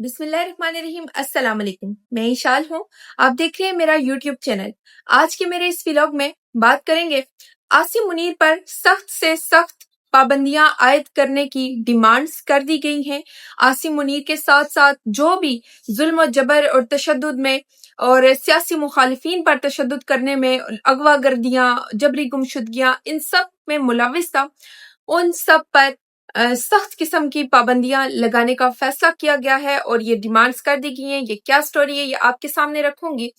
बिस्मिल्लाहिर्रहमानिर्रहीम। अस्सलाम वालेकुम। मैं ईशाल हूँ। आप देख रहे हैं मेरा यूट्यूब चैनल। आज के मेरे इस व्लॉग में बात करेंगे आसिम मुनीर पर सख्त से सख्त पाबंदियां आयद करने की डिमांड्स कर दी गई हैं। आसिम मुनीर के साथ साथ जो भी जुल्म और जबर और तशद्दुद में और सियासी मुखालिफिन पर तशद्दुद करने में, अगवा गर्दियां, जबरी गुमशुदगियां, इन सब में मुलविस था, उन सब पर सख्त किस्म की पाबंदियां लगाने का फैसला किया गया है और ये डिमांड्स कर दी गई हैं। ये क्या स्टोरी है, ये आपके सामने रखूंगी।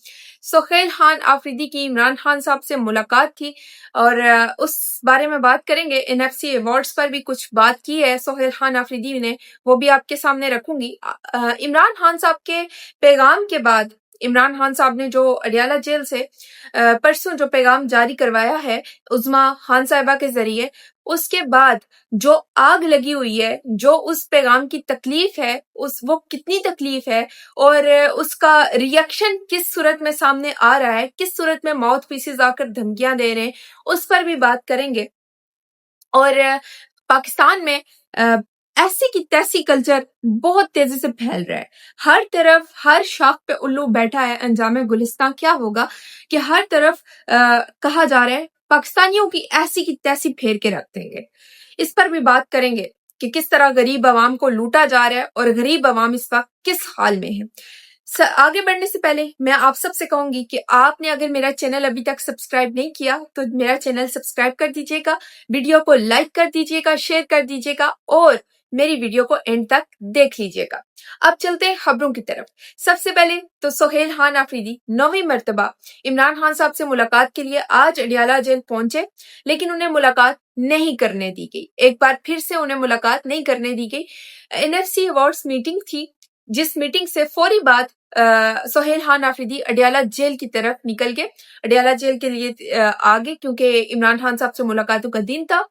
सोहेल खान आफरीदी की इमरान खान साहब से मुलाकात थी और उस बारे में बात करेंगे। एनएफसी अवार्ड्स पर भी कुछ बात की है सोहेल खान आफरीदी ने, वो भी आपके सामने रखूंगी। इमरान खान साहब के पैगाम के बाद इमरान खान साहब ने जो अडियाला जेल से परसों जो पैगाम जारी करवाया है उज़्मा खान साहिबा के जरिए, उसके बाद जो आग लगी हुई है, जो उस पैगाम की तकलीफ है, वो कितनी तकलीफ है और उसका रिएक्शन किस सूरत में सामने आ रहा है, किस सूरत में माउथ पीसेस आकर धमकियां दे रहे हैं, उस पर भी बात करेंगे। और पाकिस्तान में ऐसी की तैसी कल्चर बहुत तेजी से फैल रहा है। हर तरफ हर शाख पे उल्लू बैठा है। अंजामे गुलिस्तान क्या होगा कि हर तरफ कहा जा रहा है पाकिस्तानियों की ऐसी की तैसी फेर के रख देंगे। इस पर भी बात करेंगे कि किस तरह गरीब आवाम को लूटा जा रहा है और गरीब आवाम इस वक्त किस हाल में है। आगे बढ़ने से पहले मैं आप सबसे कहूंगी कि आपने अगर मेरा चैनल अभी तक सब्सक्राइब नहीं किया तो मेरा चैनल सब्सक्राइब कर दीजिएगा, वीडियो को लाइक कर दीजिएगा, शेयर कर दीजिएगा और मेरी वीडियो को एंड तक देख लीजिएगा। अब चलते हैं खबरों की तरफ। सबसे पहले तो सोहेल खान आफरीदी 9वीं मर्तबा इमरान खान साहब से मुलाकात के लिए आज अडियाला जेल पहुंचे, लेकिन उन्हें मुलाकात नहीं करने दी गई। एक बार फिर से उन्हें मुलाकात नहीं करने दी गई। एनएफसी अवार्ड्स मीटिंग थी, जिस मीटिंग से फौरी बाद सोहेल खान आफरीदी अडियाला जेल की तरफ निकल गए, अडियाला जेल के लिए आ गए, क्योंकि इमरान खान साहब से मुलाकातों का दिन था,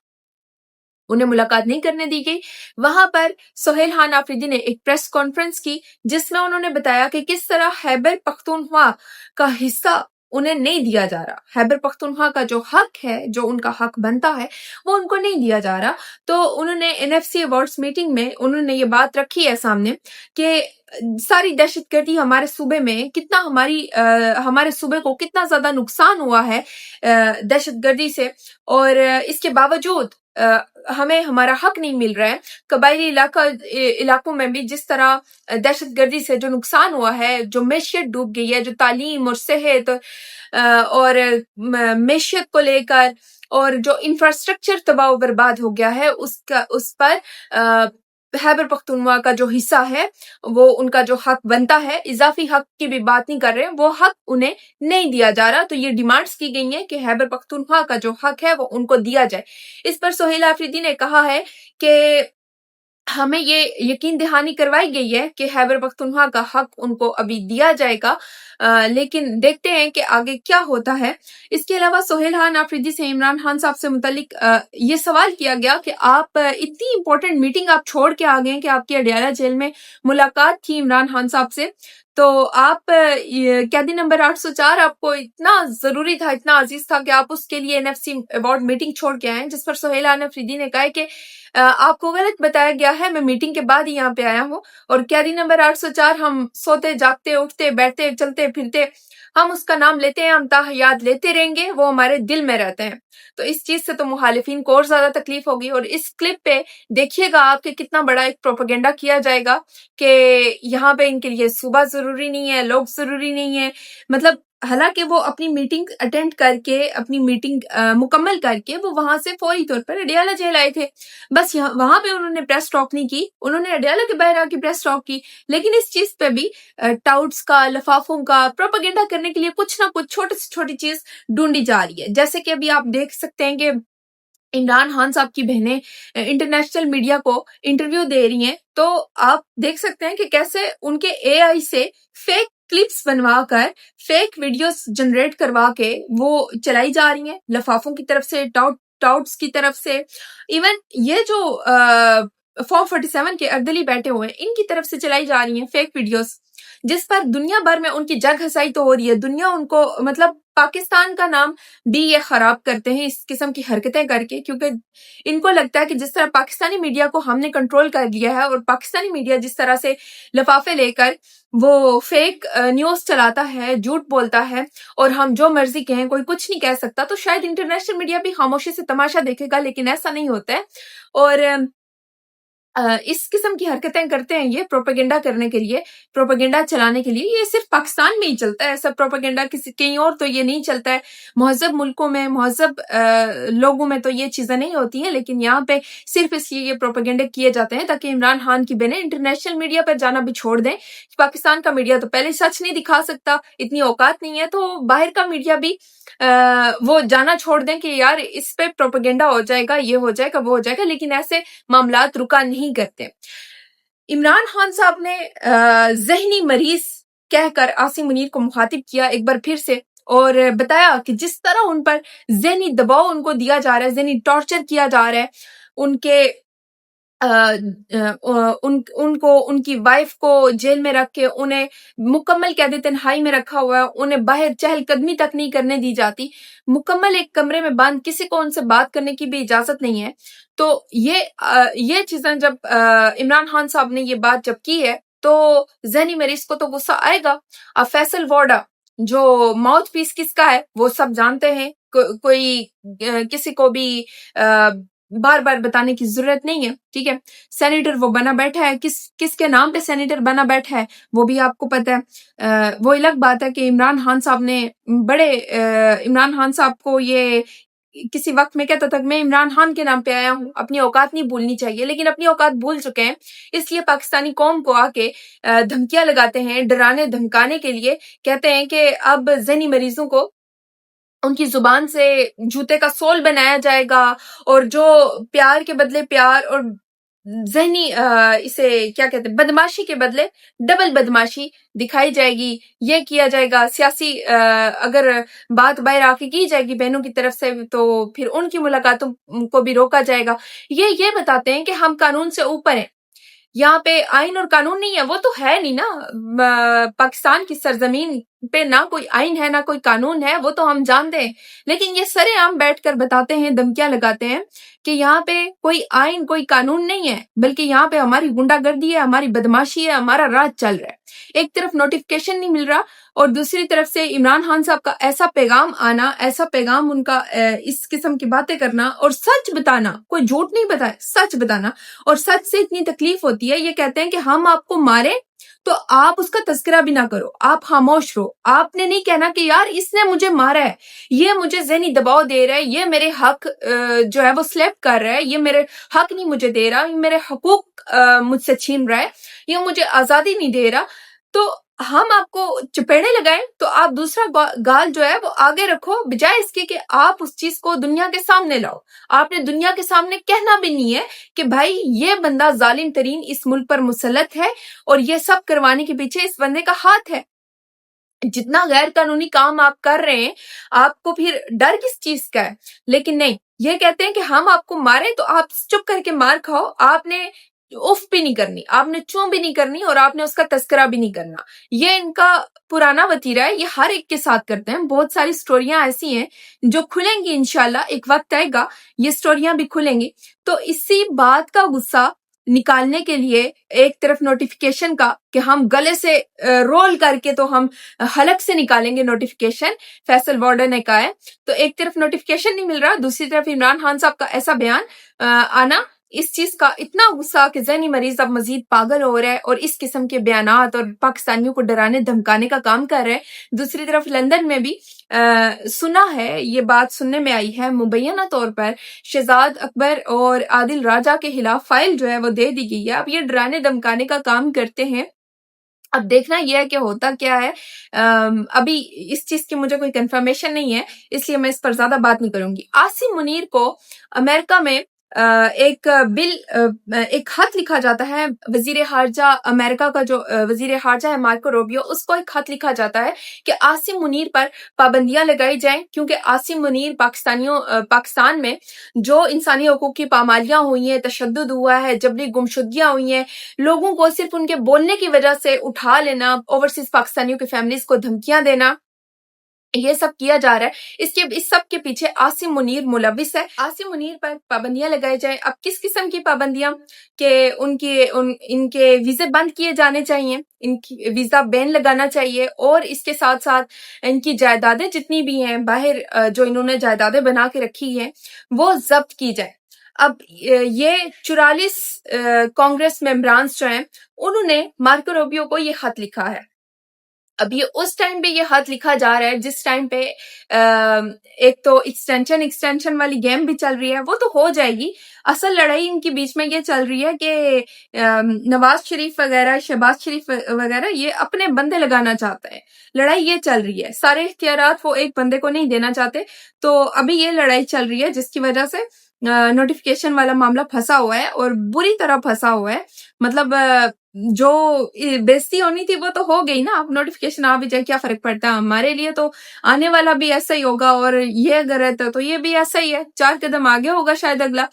उन्हें मुलाकात नहीं करने दी गई। वहां पर सोहेल खान आफरीदी ने एक प्रेस कॉन्फ्रेंस की जिसमें उन्होंने बताया कि किस तरह खैबर पख्तूनख्वा का हिस्सा उन्हें नहीं दिया जा रहा। खैबर पख्तूनख्वा का जो हक है, जो उनका हक बनता है, वो उनको नहीं दिया जा रहा। तो उन्होंने एनएफसी अवार्ड्स मीटिंग में उन्होंने ये बात रखी है सामने कि सारी दहशतगर्दी हमारे सूबे में कितना हमारे सूबे को कितना ज्यादा नुकसान हुआ है दहशतगर्दी से, और इसके बावजूद हमें हमारा हक नहीं मिल रहा है। कबायली इलाकों में भी जिस तरह दहशतगर्दी से जो नुकसान हुआ है, जो मैशियत डूब गई है, जो तालीम और सेहत और मैशियत को लेकर और जो इंफ्रास्ट्रक्चर तबाह बर्बाद हो गया है, उस पर खैबर पख्तूनख्वा का जो हिस्सा है, वो उनका जो हक बनता है, इजाफी हक की भी बात नहीं कर रहे हैं, वो हक उन्हें नहीं दिया जा रहा। तो ये डिमांड्स की गई हैं कि खैबर पख्तूनख्वा का जो हक है वो उनको दिया जाए। इस पर सोहेल आफरीदी ने कहा है कि हमें ये यकीन दहानी करवाई गई है कि खैबर पख्तूनख्वा का हक उनको अभी दिया जाएगा, लेकिन देखते हैं कि आगे क्या होता है। इसके अलावा सोहेल खान आफरीदी से इमरान खान साहब से मुतालिक ये सवाल किया गया कि आप इतनी इंपॉर्टेंट मीटिंग आप छोड़ के आ गए हैं कि आपकी अडियाला जेल में मुलाकात थी इमरान खान साहब से, तो आप कैदी नंबर 804 आपको इतना जरूरी था, इतना अजीज था कि आप उसके लिए एनएफसी अवार्ड मीटिंग छोड़ के आए। जिस पर सोहेल खान आफरीदी ने कहा कि आपको गलत बताया गया है, मैं मीटिंग के बाद ही यहाँ पे आया हूँ और कैदी नंबर 804 हम सोते जागते उठते बैठते चलते फिरते हम उसका नाम लेते हैं, हम याद लेते रहेंगे, वो हमारे दिल में रहते हैं। तो इस चीज से तो मुखालिफिन को और ज्यादा तकलीफ होगी। और इस क्लिप पे देखिएगा आपके कितना बड़ा एक प्रोपेगेंडा किया जाएगा कि यहाँ पे इनके लिए सूबा जरूरी नहीं है, लोग जरूरी नहीं है। मतलब हालांकि वो अपनी मीटिंग अटेंड करके, अपनी मीटिंग मुकम्मल करके वो वहां से फौरी तौर पर अडियाला जेल आए थे। बस वहां पे उन्होंने प्रेस टॉक नहीं की, उन्होंने अडियाला के बाहर आके प्रेस टॉक की। लेकिन इस चीज पे भी टाउट्स का, लफाफों का प्रोपेगेंडा करने के लिए कुछ ना कुछ छोटी से छोटी चीज ढूंढी जा रही है। जैसे कि अभी आप देख सकते हैं कि इमरान खान साहब की बहनें इंटरनेशनल मीडिया को इंटरव्यू दे रही हैं, तो आप देख सकते हैं कि कैसे उनके एआई से फेक क्लिप्स बनवा कर, फेक वीडियोस जनरेट करवा के वो चलाई जा रही हैं, लफाफों की तरफ से, टाउट्स की तरफ से। इवन ये जो फॉर्म 47 के अर्दली बैठे हुए हैं, इनकी तरफ से चलाई जा रही हैं फेक वीडियोस, जिस पर दुनिया भर में उनकी जग हसाई तो हो रही है। दुनिया उनको मतलब पाकिस्तान का नाम भी ये खराब करते हैं इस किस्म की हरकतें करके, क्योंकि इनको लगता है कि जिस तरह पाकिस्तानी मीडिया को हमने कंट्रोल कर लिया है और पाकिस्तानी मीडिया जिस तरह से लिफाफे लेकर वो फेक न्यूज चलाता है, झूठ बोलता है और हम जो मर्जी कहें कोई कुछ नहीं कह सकता, तो शायद इंटरनेशनल मीडिया भी खामोशी से तमाशा देखेगा, लेकिन ऐसा नहीं होता है। और इस किस्म की हरकतें करते हैं ये प्रोपेगेंडा करने के लिए, प्रोपेगेंडा चलाने के लिए। ये सिर्फ पाकिस्तान में ही चलता है ऐसा प्रोपेगेंडा, किसी कहीं और तो ये नहीं चलता है। महज़ब मुल्कों में, महज़ब लोगों में तो ये चीजें नहीं होती हैं, लेकिन यहाँ पे सिर्फ इसलिए ये प्रोपेगेंडा किए जाते हैं ताकि इमरान खान की बहनें इंटरनेशनल मीडिया पर जाना भी छोड़ दें। पाकिस्तान का मीडिया तो पहले सच नहीं दिखा सकता, इतनी औकात नहीं है, तो बाहर का मीडिया भी वो जाना छोड़ दें कि यार इस पे प्रोपेगेंडा हो जाएगा, ये हो जाएगा, वो हो जाएगा, लेकिन ऐसे मामलात रुका नहीं करते। इमरान खान साहब ने जहनी मरीज कहकर आसिम मुनीर को मुखातिब किया एक बार फिर से और बताया कि जिस तरह उन पर जहनी दबाव उनको दिया जा रहा है, जहनी टॉर्चर किया जा रहा है, उनके उनको उनकी वाइफ को जेल में रख के उन्हें मुकम्मल कैद तन्हाई में रखा हुआ है, उन्हें बाहर चहलकदमी तक नहीं करने दी जाती, मुकम्मल एक कमरे में बंद, किसी को उनसे बात करने की भी इजाजत नहीं है। तो ये चीजें जब इमरान खान साहब ने ये बात जब की है तो जहनी मरीज को तो गुस्सा आएगा। अब फैसल वाडा जो माउथ पीस किसका है वो सब जानते हैं, कोई किसी को भी बार बार बताने की जरूरत नहीं है, ठीक है। सेनेटर वो बना बैठा है, किसके नाम पे सेनेटर बना बैठा है वो भी आपको पता है। वो अलग बात है कि इमरान खान साहब ने इमरान खान साहब को ये किसी वक्त में कहता था मैं इमरान खान के नाम पे आया हूँ, अपनी औकात नहीं भूलनी चाहिए, लेकिन अपनी औकात भूल चुके हैं। इसलिए पाकिस्तानी कौम को आके धमकियां लगाते हैं, डराने धमकाने के लिए कहते हैं कि अब जहनी मरीजों को उनकी जुबान से जूते का सोल बनाया जाएगा और जो प्यार के बदले प्यार और जहनी इसे क्या कहते हैं बदमाशी के बदले डबल बदमाशी दिखाई जाएगी, ये किया जाएगा। सियासी अगर बात बाहर आके की जाएगी बहनों की तरफ से तो फिर उनकी मुलाकातों को भी रोका जाएगा। ये बताते हैं कि हम कानून से ऊपर हैं, यहाँ पे आइन और कानून नहीं है, वो तो है नहीं ना। पाकिस्तान की सरजमीन पे ना कोई आइन है ना कोई कानून है, वो तो हम जानते हैं, लेकिन ये सरेआम बैठकर बताते हैं, धमकियां लगाते हैं कि यहाँ पे कोई आइन कोई कानून नहीं है, बल्कि यहाँ पे हमारी गुंडागर्दी है, हमारी बदमाशी है, हमारा राज चल रहा है। एक तरफ नोटिफिकेशन नहीं मिल रहा और दूसरी तरफ से इमरान खान साहब का ऐसा पैगाम आना, ऐसा पैगाम उनका इस किस्म की बातें करना और सच बताना, कोई झूठ नहीं बताए, सच बताना, और सच से इतनी तकलीफ होती है। ये कहते हैं कि हम आपको मारे तो आप उसका तस्करा भी ना करो, आप खामोश रहो, आपने नहीं कहना कि यार इसने मुझे मारा है, ये मुझे ज़हनी दबाव दे रहा है, ये मेरे हक जो है वो स्लैप कर रहा है, ये मेरे हक नहीं मुझे दे रहा, ये मेरे हकूक मुझसे छीन रहा है, ये मुझे आजादी नहीं दे रहा, तो हम आपको चपेड़े लगाएं तो आप दूसरा गाल जो है वो आगे रखो, बजाय इसके कि आप उस चीज को दुनिया के सामने लाओ। आपने दुनिया के सामने कहना भी नहीं है कि भाई ये बंदा जालिम तरीन इस मुल्क पर मुसल्लत है और ये सब करवाने के पीछे इस बंदे का हाथ है। जितना गैर कानूनी काम आप कर रहे हैं, आपको फिर डर किस चीज का है? लेकिन नहीं, ये कहते हैं कि हम आपको मारे तो आप चुप करके मार खाओ, आपने उफ भी नहीं करनी, आपने चूं भी नहीं करनी और आपने उसका तस्करा भी नहीं करना। ये इनका पुराना वतीरा है, ये हर एक के साथ करते हैं। बहुत सारी स्टोरियां ऐसी हैं जो खुलेंगी इंशाल्लाह, एक वक्त आएगा ये स्टोरियां भी खुलेंगी। तो इसी बात का गुस्सा निकालने के लिए एक तरफ नोटिफिकेशन का कि हम गले से रोल करके तो हम हलक से निकालेंगे नोटिफिकेशन, फैसल वार्डन ने कहा है, तो एक तरफ नोटिफिकेशन नहीं मिल रहा, दूसरी तरफ इमरान खान साहब का ऐसा बयान आना, इस चीज का इतना गुस्सा कि ज़हनी मरीज अब मजीद पागल हो रहा है और इस किस्म के बयानात और पाकिस्तानियों को डराने धमकाने का काम कर रहे हैं। दूसरी तरफ लंदन में भी सुना है, ये बात सुनने में आई है, मुबैना तौर पर शहजाद अकबर और आदिल राजा के खिलाफ फाइल जो है वो दे दी गई है। अब ये डराने धमकाने का काम करते हैं। अब देखना यह है कि होता क्या है। अभी इस चीज की मुझे कोई कंफर्मेशन नहीं है, इसलिए मैं इस पर ज्यादा बात नहीं करूंगी। आसिम मुनीर को अमेरिका में ایک ایک خط لکھا جاتا ہے وزیر خارجہ امریکہ کا، جو وزیر خارجہ ہے مارکو روبیو، اس کو ایک خط لکھا جاتا ہے کہ عاصم منیر پر پابندیاں لگائی جائیں، کیونکہ عاصم منیر پاکستان میں جو انسانی حقوق کی پامالیاں ہوئی ہیں، تشدد ہوا ہے، جبری گمشدگیاں ہوئی ہیں، لوگوں کو صرف ان کے بولنے کی وجہ سے اٹھا لینا، اوورسیز پاکستانیوں کی فیملیز کو دھمکیاں دینا، یہ سب کیا جا رہا ہے۔ اس سب کے پیچھے عاصم منیر ملوث ہے۔ عاصم منیر پر پابندیاں لگائی جائیں۔ اب کس قسم کی پابندیاں؟ کہ ان کے ویزے بند کیے جانے چاہیے، ان کی ویزا بین لگانا چاہیے، اور اس کے ساتھ ساتھ ان کی جائیدادیں جتنی بھی ہیں باہر جو انہوں نے جائیدادیں بنا کے رکھی ہیں وہ ضبط کی جائیں۔ اب یہ 44 کانگریس ممبرانز جو ہیں انہوں نے مارکو روبیو کو یہ خط لکھا ہے۔ اب یہ اس ٹائم پہ یہ خط لکھا جا رہا ہے جس ٹائم پہ ایک تو ایکسٹینشن والی گیم بھی چل رہی ہے، وہ تو ہو جائے گی۔ اصل لڑائی ان کے بیچ میں یہ چل رہی ہے کہ نواز شریف وغیرہ، شہباز شریف وغیرہ یہ اپنے بندے لگانا چاہتے ہیں۔ لڑائی یہ چل رہی ہے، سارے اختیارات وہ ایک بندے کو نہیں دینا چاہتے، تو ابھی یہ لڑائی چل رہی ہے جس کی وجہ سے نوٹیفیکیشن والا معاملہ پھنسا ہوا ہے، اور بری طرح پھنسا ہوا ہے۔ مطلب جو بےزتی ہونی تھی وہ تو ہو گئی نا، اب نوٹیفیکیشن آ بھی جائے کیا فرق پڑتا ہے، ہمارے لیے تو آنے والا بھی ایسا ہی ہوگا، اور یہ اگر رہتا تو یہ بھی ایسا ہی ہے، 4 قدم آگے ہوگا شاید اگلا۔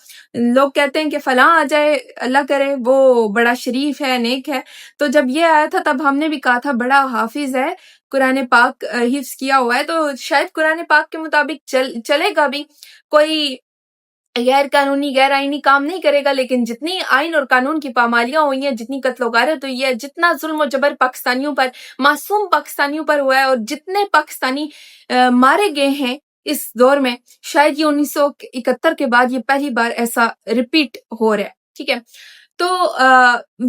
لوگ کہتے ہیں کہ فلاں آ جائے، اللہ کرے وہ بڑا شریف ہے، نیک ہے، تو جب یہ آیا تھا تب ہم نے بھی کہا تھا بڑا حافظ ہے، قرآن پاک حفظ کیا ہوا ہے، تو شاید قرآن پاک کے مطابق چلے گا بھی، کوئی غیر قانونی غیر آئینی کام نہیں کرے گا۔ لیکن جتنی آئین اور قانون کی پامالیاں ہوئی ہیں، جتنی قتل و غارت ہوئی ہے، جتنا ظلم و جبر پاکستانیوں پر، معصوم پاکستانیوں پر ہوا ہے، اور جتنے پاکستانی مارے گئے ہیں اس دور میں، شاید یہ 1971 کے بعد یہ پہلی بار ایسا ریپیٹ ہو رہا ہے، ٹھیک ہے۔ تو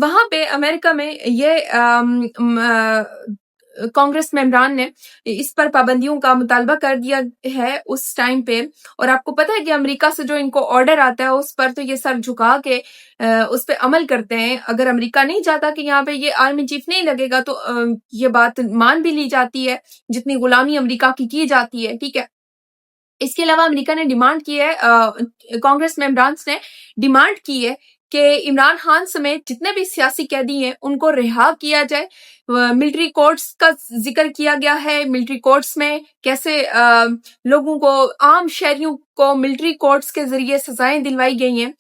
وہاں پہ امریکہ میں یہ کانگریس ممبران نے اس پر پابندیوں کا مطالبہ کر دیا ہے اس ٹائم پہ، اور آپ کو پتہ ہے کہ امریکہ سے جو ان کو آرڈر آتا ہے اس پر تو یہ سر جھکا کے اس پہ عمل کرتے ہیں۔ اگر امریکہ نہیں چاہتا کہ یہاں پہ یہ آرمی چیف نہیں لگے گا تو یہ بات مان بھی لی جاتی ہے، جتنی غلامی امریکہ کی جاتی ہے، ٹھیک ہے۔ اس کے علاوہ امریکہ نے ڈیمانڈ کی ہے، کانگریس ممبرانز نے ڈیمانڈ کی ہے کہ عمران خان سمیت جتنے بھی سیاسی قیدی ہیں ان کو رہا کیا جائے۔ ملٹری کورٹس کا ذکر کیا گیا ہے، ملٹری کورٹس میں کیسے لوگوں کو، عام شہریوں کو ملٹری کورٹس کے ذریعے سزائیں دلوائی گئی ہیں،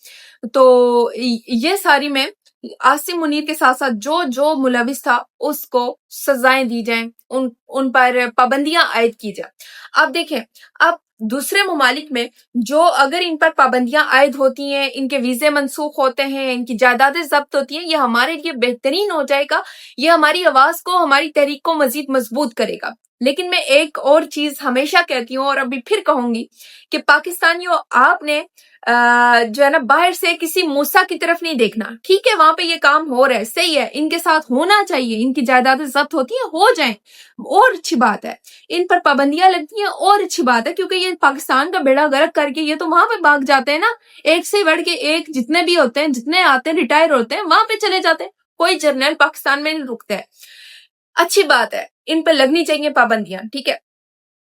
تو یہ ساری میں عاصم منیر کے ساتھ ساتھ جو ملوث تھا اس کو سزائیں دی جائیں، ان پر پابندیاں عائد کی جائیں۔ اب دیکھیں، اب دوسرے ممالک میں جو اگر ان پر پابندیاں عائد ہوتی ہیں، ان کے ویزے منسوخ ہوتے ہیں، ان کی جائیدادیں ضبط ہوتی ہیں، یہ ہمارے لیے بہترین ہو جائے گا، یہ ہماری آواز کو، ہماری تحریک کو مزید مضبوط کرے گا۔ لیکن میں ایک اور چیز ہمیشہ کہتی ہوں اور ابھی پھر کہوں گی کہ پاکستانیوں، آپ نے جو ہے نا باہر سے کسی موسیٰ کی طرف نہیں دیکھنا، ٹھیک ہے، وہاں پہ یہ کام ہو رہا ہے، صحیح ہے، ان کے ساتھ ہونا چاہیے، ان کی جائیدادیں ضبط ہوتی ہیں، ہو جائیں، اور اچھی بات ہے، ان پر پابندیاں لگتی ہیں، اور اچھی بات ہے، کیونکہ یہ پاکستان کا بیڑا غرق کر کے یہ تو وہاں پہ بھاگ جاتے ہیں نا، ایک سے بڑھ کے ایک، جتنے بھی ہوتے ہیں، جتنے آتے ہیں ریٹائر ہوتے ہیں وہاں پہ چلے جاتے ہیں، کوئی جرنل پاکستان میں نہیں رکتا ہے۔ اچھی بات ہے، ان پہ لگنی چاہیے پابندیاں، ٹھیک ہے،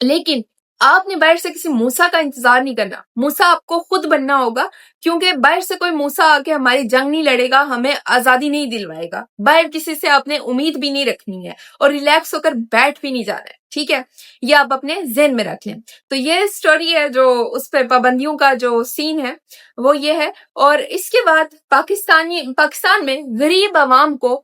لیکن آپ نے باہر سے کسی موسیٰ کا انتظار نہیں کرنا، موسیٰ آپ کو خود بننا ہوگا، کیونکہ باہر سے کوئی موسیٰ آ کے ہماری جنگ نہیں لڑے گا، ہمیں آزادی نہیں دلوائے گا، باہر کسی سے آپ نے امید بھی نہیں رکھنی ہے، اور ریلیکس ہو کر بیٹھ بھی نہیں جانا ہے، ٹھیک ہے، یہ آپ اپنے ذہن میں رکھ لیں۔ تو یہ سٹوری ہے جو اس پہ پابندیوں کا جو سین ہے وہ یہ ہے۔ اور اس کے بعد پاکستان میں غریب عوام کو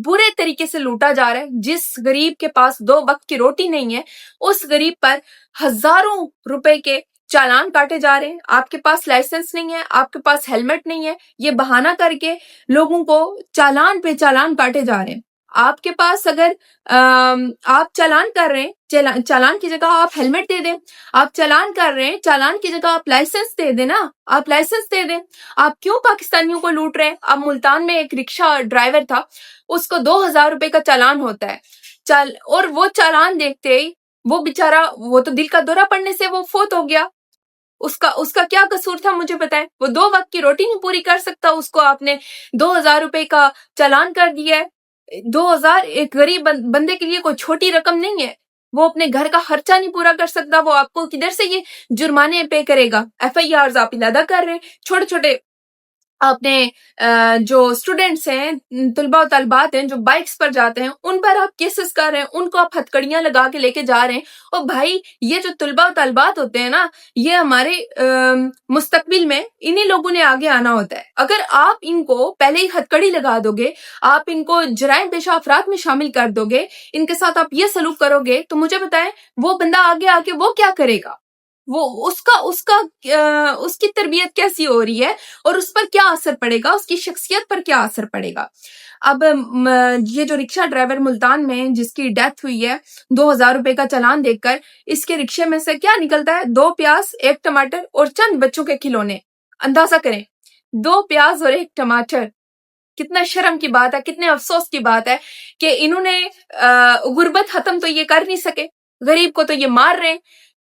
برے طریقے سے لوٹا جا رہا ہے۔ جس غریب کے پاس 2 وقت کی روٹی نہیں ہے اس غریب پر ہزاروں روپے کے چالان کاٹے جا رہے ہیں۔ آپ کے پاس لائسنس نہیں ہے، آپ کے پاس ہیلمٹ نہیں ہے، یہ بہانہ کر کے لوگوں کو چالان پہ چالان کاٹے جا رہے ہیں۔ آپ کے پاس اگر آپ چالان کر رہے ہیں، چالان کی جگہ آپ ہیلمٹ دے دیں، آپ چالان کر رہے ہیں، چالان کی جگہ آپ لائسنس دے دیں نا، آپ لائسنس دے دیں۔ آپ کیوں پاکستانیوں کو لوٹ رہے ہیں؟ اب ملتان میں ایک رکشہ ڈرائیور تھا، اس کو 2000 روپے کا چالان ہوتا ہے، اور وہ چالان دیکھتے ہی وہ بیچارہ، وہ تو دل کا دورہ پڑنے سے وہ فوت ہو گیا۔ اس کا کیا قصور تھا مجھے بتائیں؟ وہ 2 وقت کی روٹی نہیں پوری کر سکتا، اس کو آپ نے 2000 روپے کا چالان کر دیا ہے۔ 2000 ایک غریب بندے کے لیے کوئی چھوٹی رقم نہیں ہے۔ وہ اپنے گھر کا خرچہ نہیں پورا کر سکتا, وہ آپ کو کدھر سے یہ جرمانے پے کرے گا؟ FIRs آپ ادا کر رہے ہیں, چھوٹے چھوٹے اپنے جو اسٹوڈینٹس ہیں, طلباء و طالبات ہیں جو بائکس پر جاتے ہیں, ان پر آپ کیسز کر رہے ہیں, ان کو آپ ہتھکڑیاں لگا کے لے کے جا رہے ہیں. اور بھائی یہ جو طلباء و طالبات ہوتے ہیں نا, یہ ہمارے مستقبل میں انہی لوگوں نے آگے آنا ہوتا ہے. اگر آپ ان کو پہلے ہی ہتھکڑی لگا دو گے, آپ ان کو جرائم پیشہ افراد میں شامل کر دو گے, ان کے ساتھ آپ یہ سلوک کرو گے, تو مجھے بتائیں وہ بندہ آگے آ کے وہ کیا کرے گا؟ وہ اس کی تربیت کیسی ہو رہی ہے, اور اس پر کیا اثر پڑے گا, اس کی شخصیت پر کیا اثر پڑے گا؟ اب یہ جو رکشہ ڈرائیور ملتان میں جس کی ڈیتھ ہوئی ہے, 2000 روپے کا چالان دیکھ کر اس کے رکشے میں سے کیا نکلتا ہے؟ 2 پیاز, 1 ٹماٹر اور چند بچوں کے کھلونے. اندازہ کریں, 2 پیاز اور 1 ٹماٹر. کتنا شرم کی بات ہے, کتنے افسوس کی بات ہے کہ انہوں نے غربت ختم تو یہ کر نہیں سکے, غریب کو تو یہ مار رہے ہیں.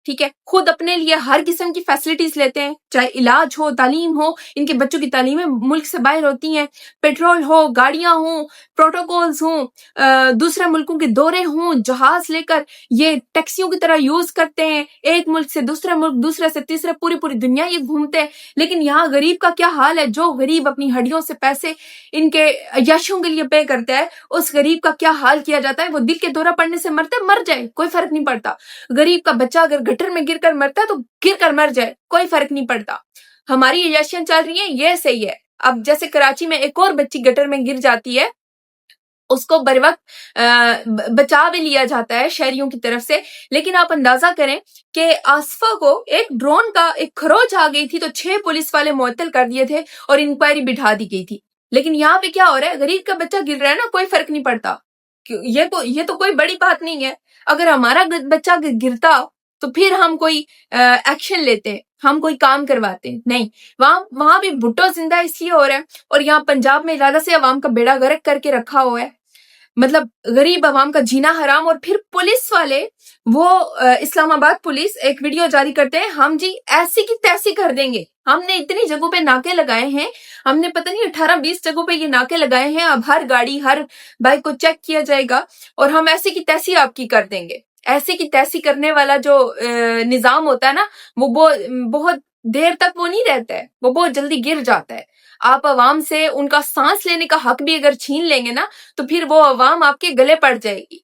ٹھیک ہے, خود اپنے لیے ہر قسم کی فیسلٹیز لیتے ہیں, چاہے علاج ہو, تعلیم ہو, ان کے بچوں کی تعلیمیں ملک سے باہر ہوتی ہیں, پیٹرول ہو, گاڑیاں ہوں, پروٹوکولز ہوں, دوسرے ملکوں کے دورے ہوں, جہاز لے کر یہ ٹیکسیوں کی طرح یوز کرتے ہیں, ایک ملک سے دوسرے ملک, دوسرے سے تیسرے, پوری دنیا یہ گھومتے ہیں. لیکن یہاں غریب کا کیا حال ہے؟ جو غریب اپنی ہڈیوں سے پیسے ان کے عیاشیوں کے لیے پے کرتا ہے, اس غریب کا کیا حال کیا جاتا ہے؟ وہ دل کے دورہ پڑنے سے مرتا ہے, مر جائے, کوئی فرق نہیں پڑتا. غریب کا بچہ اگر گٹر میں گر کر مرتا ہے تو گر کر مر جائے, کوئی فرق نہیں پڑتا. ہماری عیاشیاں چل رہی ہیں, یہ صحیح ہے. اب جیسے کراچی میں ایک اور بچی گٹر میں گر جاتی ہے, اس کو بر وقت بچا بھی لیا جاتا ہے شہریوں کی طرف سے, لیکن آپ اندازہ کریں کہ آصفہ کو ایک ڈرون کا ایک خروچ آ گئی تھی تو 6 پولیس والے معطل کر دیے تھے اور انکوائری بٹھا دی گئی تھی. لیکن یہاں پہ کیا ہو رہا ہے؟ غریب کا بچہ گر رہا ہے نا, کوئی فرق نہیں پڑتا. یہ تو کوئی بڑی بات نہیں ہے. اگر ہمارا بچہ گرتا تو پھر ہم کوئی ایکشن لیتے, ہم کوئی کام کرواتے, نہیں. وہاں بھی بھٹو زندہ اس لیے ہو رہا ہے, اور یہاں پنجاب میں ارادہ سے عوام کا بیڑا غرق کر کے رکھا ہوا ہے, مطلب غریب عوام کا جینا حرام. اور پھر پولیس والے, وہ اسلام آباد پولیس ایک ویڈیو جاری کرتے ہیں, ہم جی ایسی کی تیسی کر دیں گے, ہم نے اتنی جگہوں پہ ناکے لگائے ہیں, ہم نے پتہ نہیں 18-20 جگہوں پہ یہ ناکے لگائے ہیں, اب ہر گاڑی ہر بائک کو چیک کیا جائے گا اور ہم ایسی کی تیسی آپ کی کر دیں گے. ایسی کی تیسی کرنے والا جو نظام ہوتا ہے نا, وہ بہت دیر تک وہ نہیں رہتا ہے, وہ بہت جلدی گر جاتا ہے. آپ عوام سے ان کا سانس لینے کا حق بھی اگر چھین لیں گے نا, تو پھر وہ عوام آپ کے گلے پڑ جائے گی.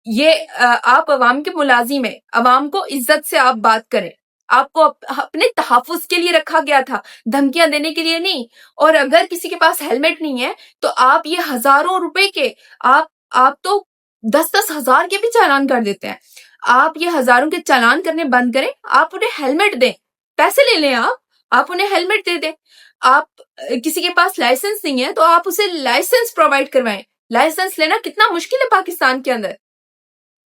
یہ آپ عوام کے ملازم ہیں, عوام کو عزت سے آپ بات کریں. آپ کو اپنے تحفظ کے لیے رکھا گیا تھا, دھمکیاں دینے کے لیے نہیں. اور اگر کسی کے پاس ہیلمٹ نہیں ہے تو آپ یہ ہزاروں روپے کے, آپ تو 10-10 ہزار کے بھی چالان کر دیتے ہیں. آپ یہ ہزاروں کے چالان کرنے بند کریں, آپ انہیں ہیلمٹ دیں, پیسے لے لیں, آپ انہیں ہیلمٹ دے دیں. آپ کسی کے پاس لائسنس نہیں ہے تو آپ اسے لائسنس پرووائڈ کروائیں. لائسنس لینا کتنا مشکل ہے پاکستان کے اندر,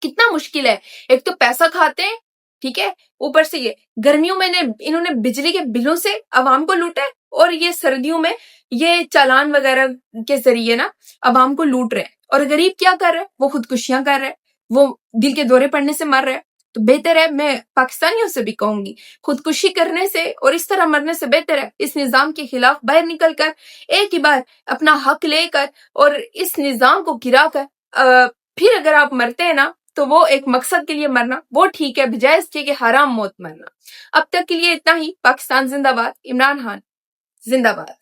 کتنا مشکل ہے. ایک تو پیسہ کھاتے ہیں, ٹھیک ہے, اوپر سے یہ گرمیوں میں انہوں نے بجلی کے بلوں سے عوام کو لوٹا ہے, اور یہ سردیوں میں یہ چالان وغیرہ کے ذریعے نا عوام کو لوٹ رہے ہیں. اور غریب کیا کر رہے ہیں؟ وہ خودکشیاں کر رہے ہیں, وہ دل کے دورے پڑنے سے مر رہے ہیں. تو بہتر ہے, میں پاکستانیوں سے بھی کہوں گی, خودکشی کرنے سے اور اس طرح مرنے سے بہتر ہے اس نظام کے خلاف باہر نکل کر ایک ہی بار اپنا حق لے کر اور اس نظام کو گرا کر پھر اگر آپ مرتے ہیں نا تو وہ ایک مقصد کے لیے مرنا وہ ٹھیک ہے, بجائے اس کے کہ حرام موت مرنا. اب تک کے لیے اتنا ہی. پاکستان زندہ باد. عمران خان زندہ باد.